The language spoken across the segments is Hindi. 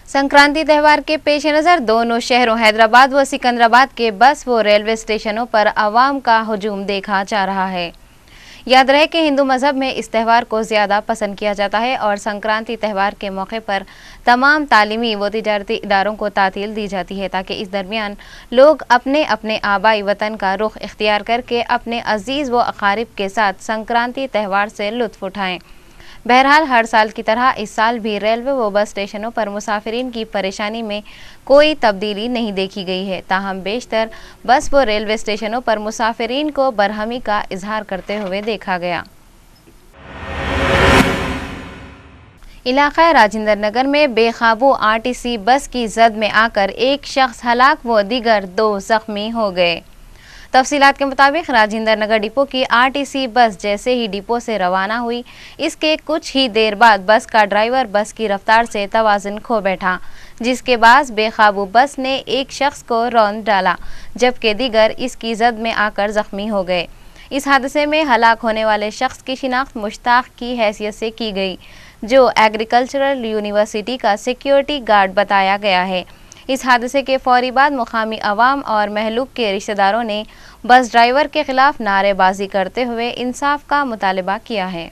संक्रांति त्यौहार के पेश नज़र दोनों शहरों हैदराबाद व सिकंदराबाद के बस व रेलवे स्टेशनों पर आवाम का हुजूम देखा जा रहा है। याद रहे कि हिंदू मजहब में इस त्यौहार को ज़्यादा पसंद किया जाता है और संक्रांति त्यौहार के मौके पर तमाम तालीमी व तिजारती इदारों को तातील दी जाती है ताकि इस दरमियान लोग अपने अपने आबाई वतन का रुख इख्तियार करके अपने अजीज़ व अकारिब के साथ संक्रांति त्यौहार से लुत्फ़ उठाएँ। बहरहाल हर साल की तरह इस साल भी रेलवे व बस स्टेशनों पर मुसाफिरीन की परेशानी में कोई तब्दीली नहीं देखी गई है। ताहम बेशतर बस व रेलवे स्टेशनों पर मुसाफिरीन को बरहमी का इजहार करते हुए देखा गया। इलाका राजेंद्र नगर में बेकाबू आरटीसी बस की जद में आकर एक शख्स हलाक व दीगर 2 जख्मी हो गए। तफसीलात के मुताबिक राजेंद्र नगर डिपो की आरटीसी बस जैसे ही डिपो से रवाना हुई, इसके कुछ ही देर बाद बस का ड्राइवर बस की रफ्तार से तवाज़ुन खो बैठा, जिसके बाद बेकाबू बस ने एक शख्स को रौंद डाला जबकि दीगर इसकी जद में आकर जख्मी हो गए। इस हादसे में हलाक होने वाले शख्स की शिनाख्त मुश्ताक की हैसियत से की गई, जो एग्रीकल्चरल यूनिवर्सिटी का सिक्योरिटी गार्ड बताया गया है। इस हादसे के फौरी बाद मुकामी अवाम और महलूक के रिश्तेदारों ने बस ड्राइवर के खिलाफ नारेबाजी करते हुए इंसाफ का मुतालबा किया है।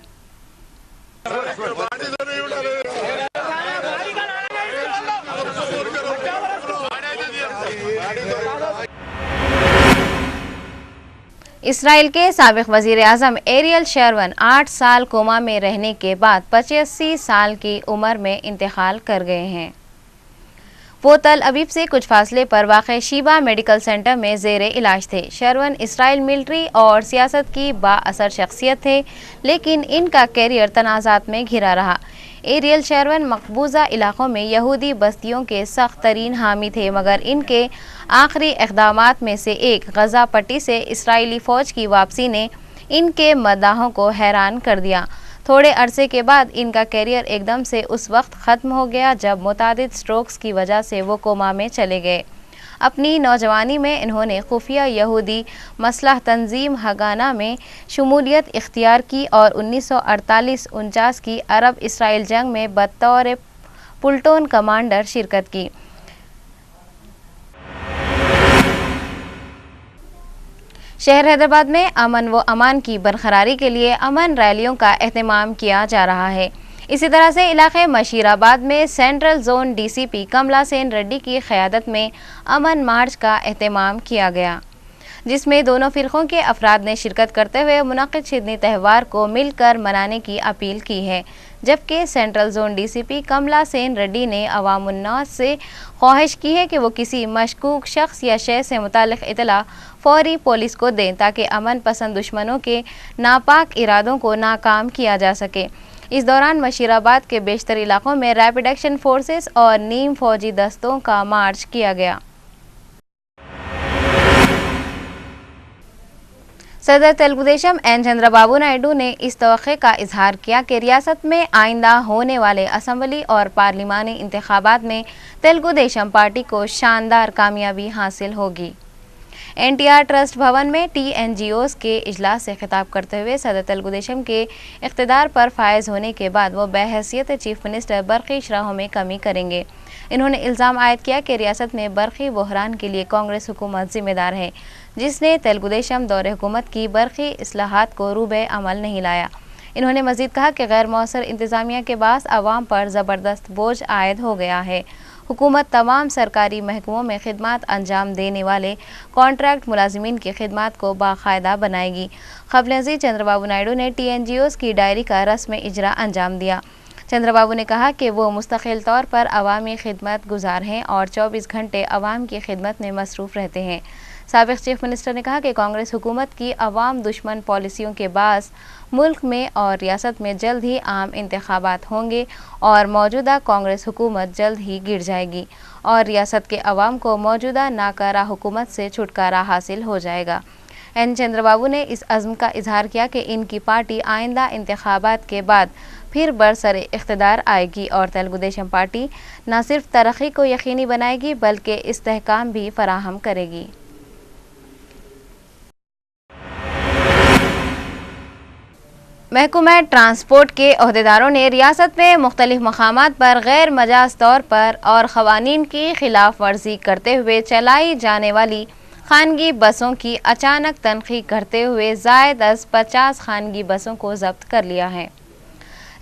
इसराइल के साबिक वजीर आज़म एरियल शरवन 8 साल कोमा में रहने के बाद 85 साल की उम्र में इंतकाल कर गए हैं। वो तल अवीव से कुछ फासले पर वाक़े शीबा मेडिकल सेंटर में ज़ेरे इलाज थे। शरवन इसराइल मिलिट्री और सियासत की बाअसर शख्सियत थे, लेकिन इनका कैरियर तनाज़ात में घिरा रहा। एरियल शरवन मकबूजा इलाकों में यहूदी बस्तियों के सख्त तरीन हामी थे, मगर इनके आखिरी इक़दामात में से एक गज़ा पट्टी से इसराइली फ़ौज की वापसी ने इनके मद्दाहों को हैरान कर दिया। थोड़े अरसे के बाद इनका कैरियर एकदम से उस वक्त ख़त्म हो गया जब मुतादिद स्ट्रोक्स की वजह से वो कोमा में चले गए। अपनी नौजवानी में इन्होंने खुफिया यहूदी मसलह तंजीम हगाना में शमूलियत इख्तियार की और 1948-49 की अरब इसराइल जंग में बतौर पुल्टोन कमांडर शिरकत की। शहर हैदराबाद में अमन व अमान की बरकरारी के लिए अमन रैलियों का एहतमाम किया जा रहा है। इसी तरह से इलाके मशीराबाद में सेंट्रल जोन डीसीपी कमला सेन रेड्डी की क़यादत में अमन मार्च का एहतमाम किया गया, जिसमें दोनों फ़िरक़ों के अफराद ने शिरकत करते हुए मुनक़्क़िद शिदनी त्यौहार को मिलकर मनाने की अपील की है। जबकि सेंट्रल जोन डीसीपी कमला सेन रेड्डी ने अवामुन्नास से ख्वाहिश की है कि वो किसी मशकूक शख्स या शय से मुताल्लिक़ इतला फौरी पुलिस को दें ताकि अमन पसंद दुश्मनों के नापाक इरादों को नाकाम किया जा सके। इस दौरान मशीराबाद के बेशतर इलाकों में रैपिड एक्शन फोर्सेस और नीम फौजी दस्तों का मार्च किया गया। सदर तेलुगुदेशम एन चंद्रबाबू नायडू ने इस तवक्के का इजहार किया कि रियासत में आइंदा होने वाले असम्बली और पार्लिमानी इंतखाबात में तेलुगुदेशम पार्टी को शानदार कामयाबी हासिल होगी। एनटीआर ट्रस्ट भवन में टीएनजीओस के इजलास से खिताब करते हुए सदर तेलुगुदेशम के इक़्तिदार पर फायज होने के बाद वो बहैसियत चीफ मिनिस्टर बरक़ी शराहों में कमी करेंगे। इन्होंने इल्ज़ाम आयद किया कि रियासत में बरक़ी बहरान के लिए कांग्रेस हुकूमत जिम्मेदार है, जिसने तेलुगुदेशम दौरे हुकूमत की बरक़ी इस्लाहात को रूबे अमल नहीं लाया। इन्होंने मज़ीद कहा कि गैर मौसर इंतज़ामिया के बास आवाम पर ज़बरदस्त बोझ आयद हो गया है। हुकूमत तमाम सरकारी महकमों में खिदमात अंजाम देने वाले कॉन्ट्रैक्ट मुलाजिमीन की खिदमात को बाकायदा बनाएगी। क़ब्ल चंद्रबाबू नायडू ने टीएनजीओस की डायरी का रस्म इजरा अंजाम दिया। चंद्रबाबू ने कहा कि वो मुस्तकिल तौर पर अवामी खिदमत गुजार हैं और 24 घंटे अवाम की खिदमत में मसरूफ़ रहते हैं। साबिक़ चीफ मिनिस्टर ने कहा कि कांग्रेस हुकूमत की अवाम दुश्मन पॉलिसियों के बास मुल्क में और रियासत में जल्द ही आम इंतखाबात होंगे और मौजूदा कांग्रेस हुकूमत जल्द ही गिर जाएगी और रियासत के अवाम को मौजूदा नाकारा हुकूमत से छुटकारा हासिल हो जाएगा। एन चंद्रबाबू ने इस अज़्म का इजहार किया कि इनकी पार्टी आइंदा इंतखाबात के बाद फिर बरसरे इख्तिदार आएगी और तेलुगुदेशम पार्टी न सिर्फ तरक्की को यकीनी बनाएगी बल्कि इस्तेहकाम भी फराहम करेगी। महकमा ट्रांसपोर्ट के ओहदेदारों ने रियासत में मुख्तलिफ मकामात पर गैर मजाज तौर पर और क़वानीन की खिलाफ वर्जी करते हुए चलाई जाने वाली खानगी बसों की अचानक तनखी करते हुए ज़ायद अज़ 50 खानगी बसों को जब्त कर लिया है।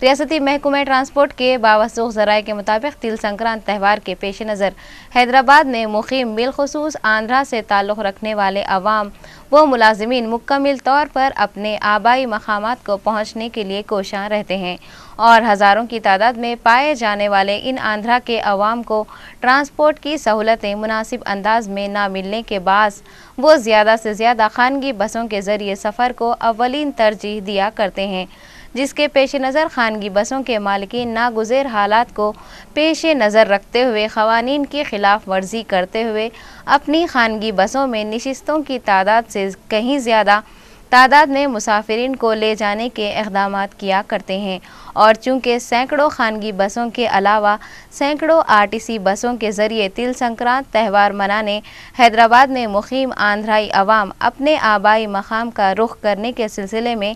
रियासती महकमा ट्रांसपोर्ट के बावसूख ज़राए के मुताबिक तिल संक्रांत त्यौहार के पेश नज़र हैदराबाद में मुकीम बिलखुसूस आंध्रा से ताल्लुक़ रखने वाले अवाम व मुलाजिमीन मुकम्मल तौर पर अपने आबाई मकामात को पहुँचने के लिए कोशां रहते हैं और हज़ारों की तादाद में पाए जाने वाले इन आंध्रा के अवाम को ट्रांसपोर्ट की सहूलतें मुनासिब अंदाज में ना मिलने के बास वो ज़्यादा से ज़्यादा खानगी बसों के ज़रिए सफ़र को अव्वलीन तरजीह दिया करते हैं, जिसके पेश नज़र खानगी बसों के मालिकीन नागुज़ेर हालात को पेश नज़र रखते हुए क़वानीन की खिलाफ वर्जी करते हुए अपनी खानगी बसों में नशिस्तों की तादाद से कहीं ज़्यादा तादाद में मुसाफिरीन को ले जाने के इक़दामात किया करते हैं और चूँकि सैकड़ों खानगी बसों के अलावा सैकड़ों आरटीसी बसों के ज़रिए तिल संक्रांत त्यौहार मनाने हैदराबाद में मुकीम आंध्राई अवाम अपने आबाई मकाम का रुख करने के सिलसिले में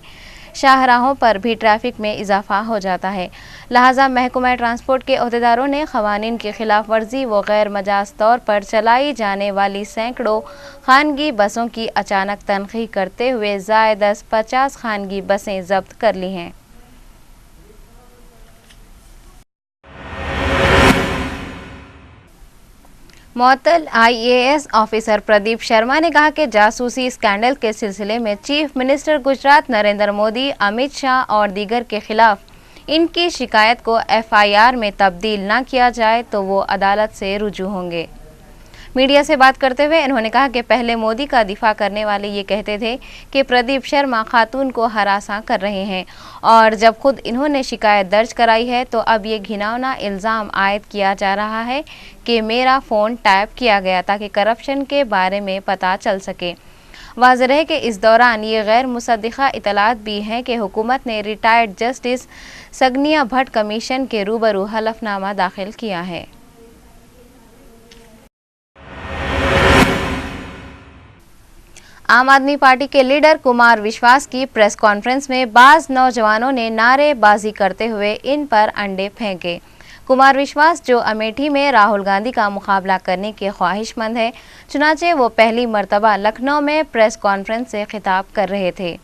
शाहराहों पर भी ट्रैफिक में इजाफा हो जाता है। लिहाजा महकमा ट्रांसपोर्ट के ओहदेदारों ने क़वानीन की खिलाफ वर्जी व गैर मजाज तौर पर चलाई जाने वाली सैकड़ों खानगी बसों की अचानक तनखी करते हुए ज़ायद अज़ 50 खानगी बसें जब्त कर ली हैं। मुअत्तल IAS ऑफिसर प्रदीप शर्मा ने कहा कि जासूसी स्कैंडल के सिलसिले में चीफ मिनिस्टर गुजरात नरेंद्र मोदी, अमित शाह और दीगर के खिलाफ इनकी शिकायत को FIR में तब्दील न किया जाए तो वो अदालत से रुजू होंगे। मीडिया से बात करते हुए इन्होंने कहा कि पहले मोदी का दिफा करने वाले ये कहते थे कि प्रदीप शर्मा खातून को हरासा कर रहे हैं और जब खुद इन्होंने शिकायत दर्ज कराई है तो अब ये घिनौना इल्ज़ाम आयद किया जा रहा है कि मेरा फ़ोन टैप किया गया ताकि करप्शन के बारे में पता चल सके। वाज़ेह है कि इस दौरान ये गैर मुसद्दिक़ा इतलात भी हैं कि हुकूमत ने रिटायर्ड जस्टिस सगनिया भट्ट कमीशन के रूबरू हलफनामा दाखिल किया है। आम आदमी पार्टी के लीडर कुमार विश्वास की प्रेस कॉन्फ्रेंस में बाज़ नौजवानों ने नारेबाजी करते हुए इन पर अंडे फेंके। कुमार विश्वास जो अमेठी में राहुल गांधी का मुकाबला करने के ख्वाहिशमंद है, चुनाचे वो पहली मर्तबा लखनऊ में प्रेस कॉन्फ्रेंस से खिताब कर रहे थे।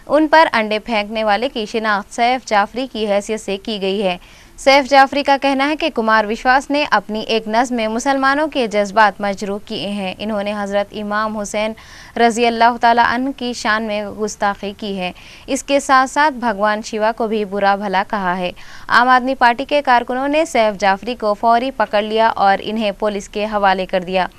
उन पर अंडे फेंकने वाले की शिनाख्त सैफ जाफरी की हैसियत से की गई है। सैफ जाफरी का कहना है कि कुमार विश्वास ने अपनी एक नज़्म में मुसलमानों के जज्बात मजरूह किए हैं। इन्होंने हज़रत इमाम हुसैन रज़ी अल्लाह ताला अन्हु की शान में गुस्ताखी की है। इसके साथ साथ भगवान शिवा को भी बुरा भला कहा है। आम आदमी पार्टी के कारकुनों ने सैफ जाफरी को फौरी पकड़ लिया और इन्हें पुलिस के हवाले कर दिया।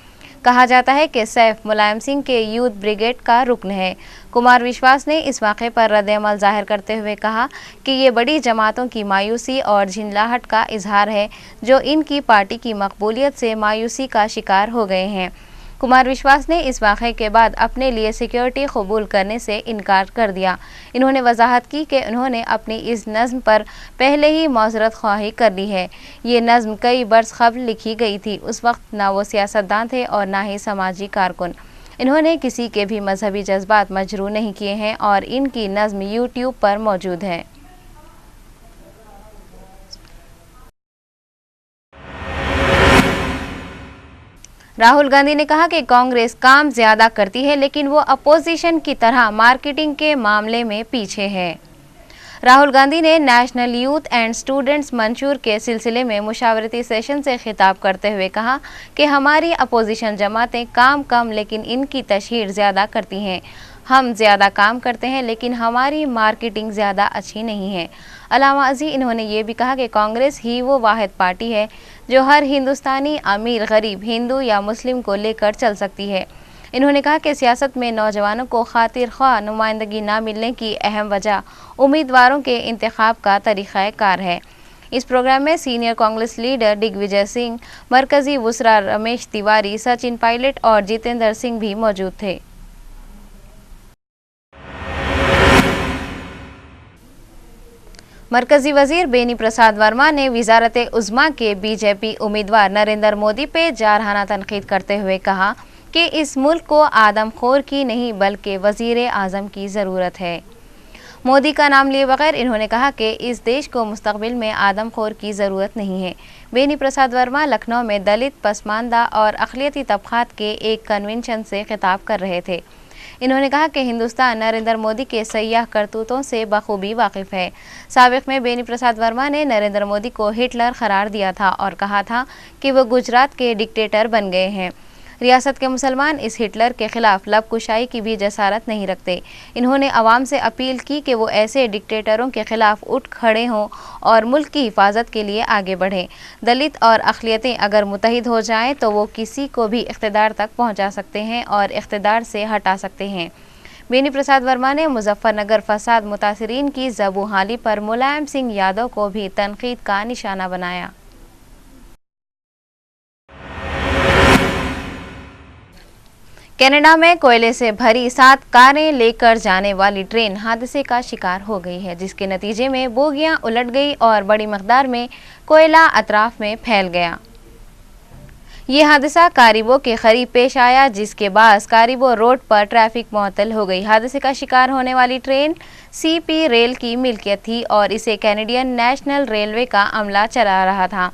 कहा जाता है कि सैफ मुलायम सिंह के यूथ ब्रिगेड का रुकन है। कुमार विश्वास ने इस वाक़े पर रद्द-ए-अमल ज़ाहिर करते हुए कहा कि ये बड़ी जमातों की मायूसी और झिंझलाहट का इजहार है जो इनकी पार्टी की मकबूलियत से मायूसी का शिकार हो गए हैं। कुमार विश्वास ने इस वाक़े के बाद अपने लिए सिक्योरिटी कबूल करने से इनकार कर दिया। इन्होंने वजाहत की कि उन्होंने अपनी इस नज़्म पर पहले ही मौज़रत ख्वाही कर ली है। ये नज़्म कई बरस क़ब्ल लिखी गई थी। उस वक्त ना वो सियासतदान थे और ना ही समाजी कारकुन। इन्होंने किसी के भी मजहबी जज्बात मजरूह नहीं किए हैं और इनकी नज़्म यूट्यूब पर मौजूद है। राहुल गांधी ने कहा कि कांग्रेस काम ज्यादा करती है लेकिन वो अपोजिशन की तरह मार्केटिंग के मामले में पीछे है। राहुल गांधी ने नेशनल यूथ एंड स्टूडेंट्स मंशूर के सिलसिले में मुशावरती सेशन से खिताब करते हुए कहा कि हमारी अपोजिशन जमातें काम कम लेकिन इनकी तशहीर ज़्यादा करती हैं। हम ज़्यादा काम करते हैं लेकिन हमारी मार्केटिंग ज़्यादा अच्छी नहीं है। अलावा अजी इन्होंने ये भी कहा कि कांग्रेस ही वो वाहिद पार्टी है जो हर हिंदुस्तानी अमीर गरीब हिंदू या मुस्लिम को लेकर चल सकती है। इन्होंने कहा कि सियासत में नौजवानों को खातिर ख्वाह नुमाइंदगी ना मिलने की अहम वजह उम्मीदवारों के इंतखाब का तरीक़ा कार है। इस प्रोग्राम में सीनियर कांग्रेस लीडर दिग्विजय सिंह, मरकजी वुज़रा रमेश तिवारी, सचिन पायलट और जितेंद्र सिंह भी मौजूद थे। मरकजी वजीर बेनी प्रसाद वर्मा ने वजारत उज़्मा के बीजेपी उम्मीदवार नरेंद्र मोदी पे जारहाना तनकीद करते हुए कहा कि इस मुल्क को आदमखोर की नहीं बल्कि वजीर आज़म की ज़रूरत है। मोदी का नाम लिए बगैर इन्होंने कहा कि इस देश को मुस्तकबिल में आदमखोर की ज़रूरत नहीं है। बेनी प्रसाद वर्मा लखनऊ में दलित, पसमानदा और अक़लियती तबक़ात के एक कन्वेंशन से खिताब कर रहे थे। इन्होंने कहा कि हिंदुस्तान नरेंद्र मोदी के सयाह करतूतों से बखूबी वाकिफ़ है। साबिक़ में बेनी प्रसाद वर्मा ने नरेंद्र मोदी को हिटलर करार दिया था और कहा था कि वो गुजरात के डिक्टेटर बन गए हैं। रियासत के मुसलमान इस हिटलर के खिलाफ लबकुशाई की भी जसारत नहीं रखते। इन्होंने अवाम से अपील की कि वो ऐसे डिक्टेटरों के खिलाफ उठ खड़े हों और मुल्क की हिफाजत के लिए आगे बढ़ें। दलित और अक़लियतें अगर मुत्तहिद हो जाएं तो वो किसी को भी इक़्तिदार तक पहुंचा सकते हैं और इक़्तिदार से हटा सकते हैं। बेनी प्रसाद वर्मा ने मुजफ्फरनगर फसाद मुतासिरीन की ज़बू हाली पर मुलायम सिंह यादव को भी तनकीद का निशाना बनाया। कनाडा में कोयले से भरी 7 कारें लेकर जाने वाली ट्रेन हादसे का शिकार हो गई है, जिसके नतीजे में बोगियां उलट गई और बड़ी मकदार में कोयला अतराफ में फैल गया। ये हादसा कारिबो के करीब पेश आया, जिसके बाद कारिबो रोड पर ट्रैफिक मुअत्तल हो गई। हादसे का शिकार होने वाली ट्रेन CP रेल की मिल्कियत थी और इसे कैनेडियन नेशनल रेलवे का अमला चला रहा था।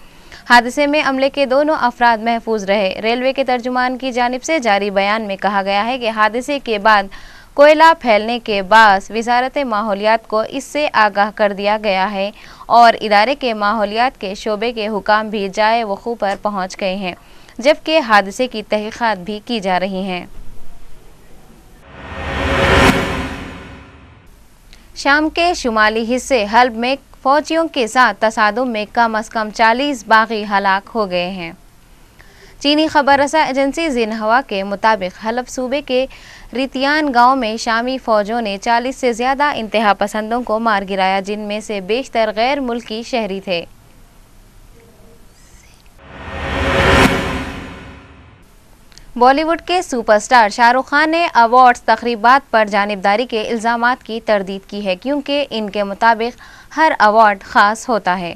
हादसे में अमले के दोनों अफराद महफूज रहे। रेलवे के तर्जुमान की जानिब से जारी बयान में कहा गया है कि हादसे के बाद कोयला फैलने के बाद वजारत माहौलियात को इससे आगाह कर दिया गया है और इदारे के माहौलियात के शोबे के हुकाम भी जाए वक़ू पर पहुँच गए हैं, जबकि हादसे की तहक़ीक़ात भी की जा रही हैं। शाम के शुमाली हिस्से हल्ब में फौजियों के साथ तसादुम में कम अज़ कम 40 बागी हलाक हो गए हैं। चीनी खबर रसा एजेंसी जिन्हुआ के मुताबिक हल्ब सूबे के रितियान गांव में शामी फौजों ने 40 से ज़्यादा इंतहा पसंदों को मार गिराया, जिनमें से बेशतर गैर मुल्की शहरी थे। बॉलीवुड के सुपरस्टार शाहरुख खान ने अवार्ड्स तकरीबात पर जानिबदारी के इल्ज़ामात की तरदीद की है, क्योंकि इनके मुताबिक हर अवार्ड ख़ास होता है।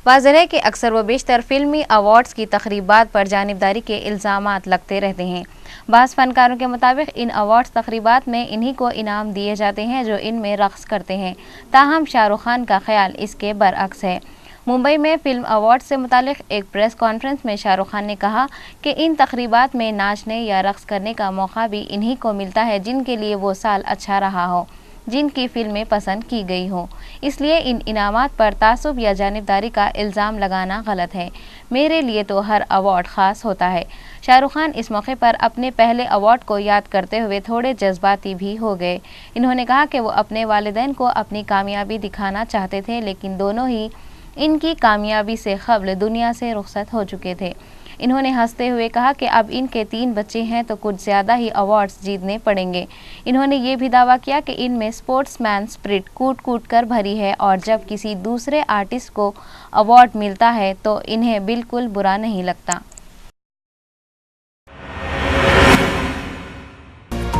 वाज़ेह है कि अक्सर व बेशतर फिल्मी अवार्ड्स की तकरीबात पर जानिबदारी के इल्ज़ामात लगते रहते हैं। बाज़ फ़नकारों के मुताबिक इन अवार्ड्स तकरीबात में इन्हीं को इनाम दिए जाते हैं जो इनमें रक़्स करते हैं। ताहम शाहरुख खान का ख्याल इसके बरअक्स है। मुंबई में फिल्म अवार्ड से मुतालिक एक प्रेस कॉन्फ्रेंस में शाहरुख खान ने कहा कि इन तकरीबात में नाचने या रक़्स करने का मौका भी इन्हीं को मिलता है जिनके लिए वो साल अच्छा रहा हो, जिनकी फिल्में पसंद की गई हो। इसलिए इन इनामात पर तासुब या जानिबदारी का इल्ज़ाम लगाना गलत है। मेरे लिए तो हर अवार्ड ख़ास होता है। शाहरुख खान इस मौके पर अपने पहले अवार्ड को याद करते हुए थोड़े जज्बाती भी हो गए। इन्होंने कहा कि वो अपने वालिदैन को अपनी कामयाबी दिखाना चाहते थे, लेकिन दोनों ही इनकी कामयाबी से क़ब्ल दुनिया से रुखसत हो चुके थे। इन्होंने हंसते हुए कहा कि अब इनके 3 बच्चे हैं तो कुछ ज़्यादा ही अवार्ड्स जीतने पड़ेंगे। इन्होंने ये भी दावा किया कि इनमें स्पोर्ट्समैन स्पिरिट कूट कूट कर भरी है और जब किसी दूसरे आर्टिस्ट को अवार्ड मिलता है तो इन्हें बिल्कुल बुरा नहीं लगता।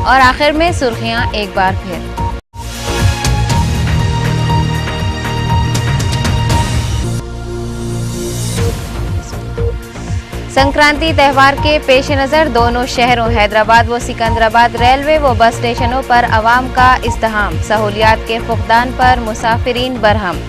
और आखिर में सुर्खियाँ एक बार फिर। संक्रांति त्यौहार के पेश नज़र दोनों शहरों हैदराबाद व सिकंदराबाद रेलवे व बस स्टेशनों पर आवाम का इज़्तिहाम। सहूलियात के फुक़दान पर मुसाफिरीन बरहम।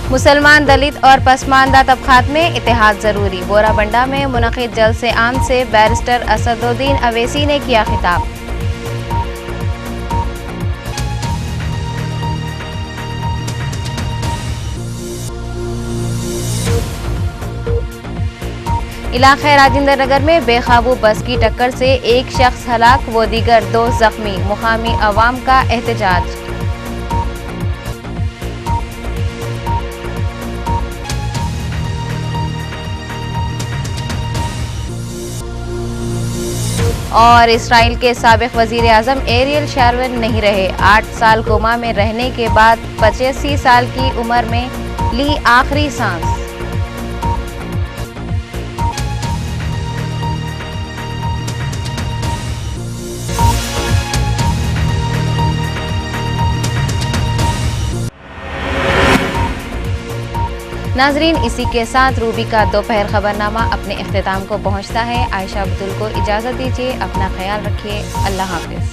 मुसलमान, दलित और पसमानदा तबक़ात में इत्तेहाद ज़रूरी। बोराबंडा में मुनक़िद जलसे आम से बैरिस्टर असदुद्दीन अवैसी ने किया खिताब। इलाक़े राजेंद्र नगर में बेकाबू बस की टक्कर से एक शख्स हलाक व दीगर 2 ज़ख्मी। मुकामी अवाम का एहतजाज। और इसराइल के साबिक़ वज़ीर आज़म एरियल शारोन नहीं रहे। 8 साल कोमा में रहने के बाद 85 साल की उम्र में ली आखिरी सांस। नाजरीन, इसी के साथ रूबी का दोपहर खबरनामा अपने इख्तिताम को पहुँचता है। आयशा बतुल को इजाज़त दीजिए। अपना ख्याल रखिए। अल्लाह हाफिज़।